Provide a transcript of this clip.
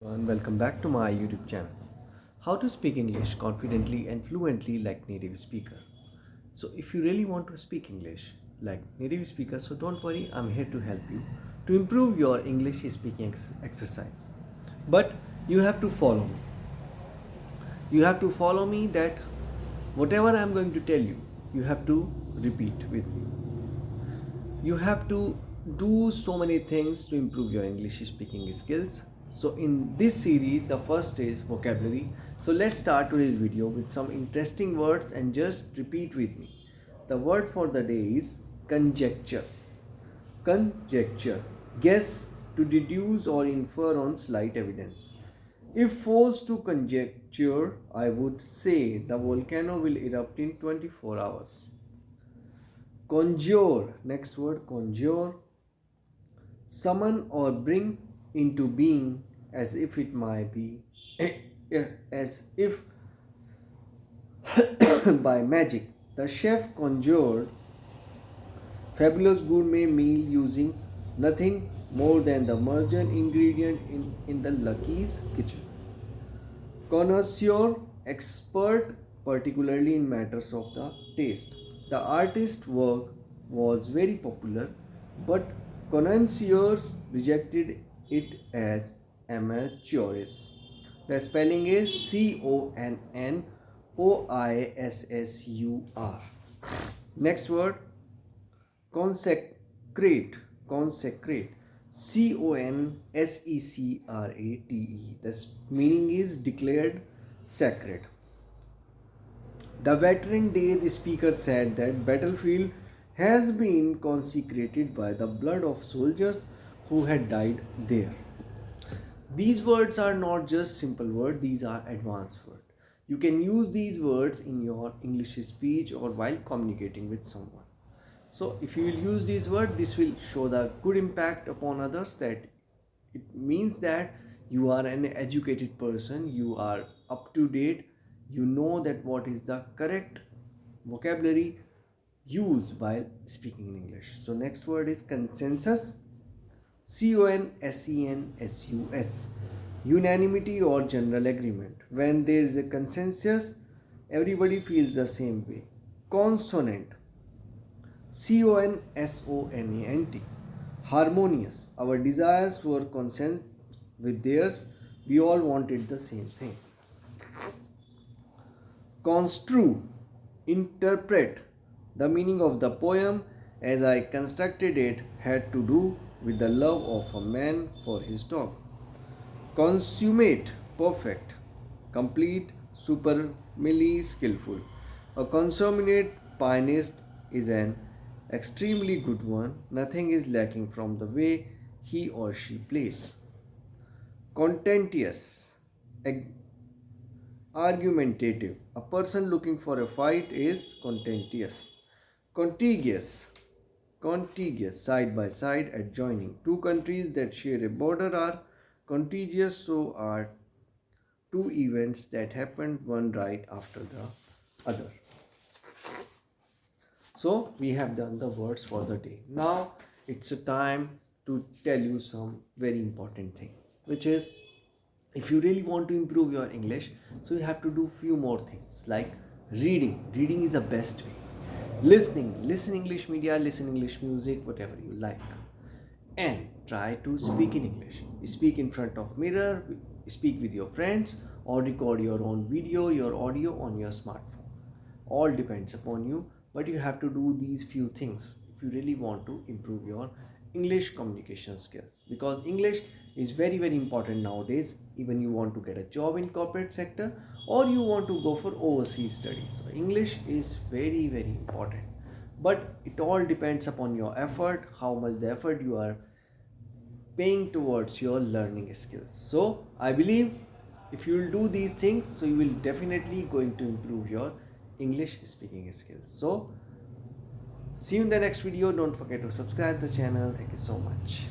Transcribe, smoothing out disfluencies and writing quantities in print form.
And welcome back to my YouTube channel. How to speak English confidently and fluently like native speaker. So if you really want to speak English like native speaker, so don't worry, I'm here to help you to improve your English speaking exercise. But you have to follow me. You have to follow me that whatever I'm going to tell you, you have to repeat with me. You have to do so many things to improve your English speaking skills. So in this series, the first is vocabulary. So let's start today's video with some interesting words and just repeat with me. The word for the day is conjecture. Conjecture. Guess, to deduce or infer on slight evidence. If forced to conjecture, I would say the volcano will erupt in 24 hours. Conjure. Next word, conjure. Summon or bring into being as if it might be as if by magic. The chef conjured fabulous gourmet meal using nothing more than the margin ingredient in the Lucky's kitchen. Connoisseur, expert particularly in matters of the taste. The artist's work was very popular, but connoisseurs rejected it as amateurish. The spelling is Connoisseur. Next word, consecrate. Consecrate. Consecrate. The meaning is declared sacred. The Veteran Days speaker said that battlefield has been consecrated by the blood of soldiers who had died there. These words are not just simple words, these are advanced words. You can use these words in your English speech or while communicating with someone. So if you will use these words, this will show the good impact upon others, that it means that you are an educated person, you are up to date, you know that what is the correct vocabulary used while speaking in English. So next word is consensus. Consensus. Unanimity or general agreement. When there is a consensus, everybody feels the same way. Consonant. Consonant. Harmonious. Our desires were consent with theirs. We all wanted the same thing. Construe. Interpret. The meaning of the poem as I constructed it had to do with the love of a man for his dog. Consummate. Perfect. Complete. Superbly skillful. A consummate pianist is an extremely good one. Nothing is lacking from the way he or she plays. Contentious. Argumentative. A person looking for a fight is contentious. Contiguous. Contiguous. Side by side, adjoining. Two countries that share a border are contiguous, so are two events that happened one right after the other. So we have done the words for the day. Now it's a time to tell you some very important thing, which is, if you really want to improve your English, so you have to do few more things like reading. Reading is the best way. Listening. Listen English media, listen English music, whatever you like. And try to speak in English. Speak in front of mirror, speak with your friends, or record your own video, your audio on your smartphone. All depends upon you, but you have to do these few things if you really want to improve your English communication skills, because English is very important nowadays. Even you want to get a job in corporate sector or you want to go for overseas studies, so English is very important. But it all depends upon your effort, how much the effort you are paying towards your learning skills. So I believe if you will do these things, so you will definitely going to improve your English speaking skills. So see you in the next video. Don't forget to subscribe the channel. Thank you so much.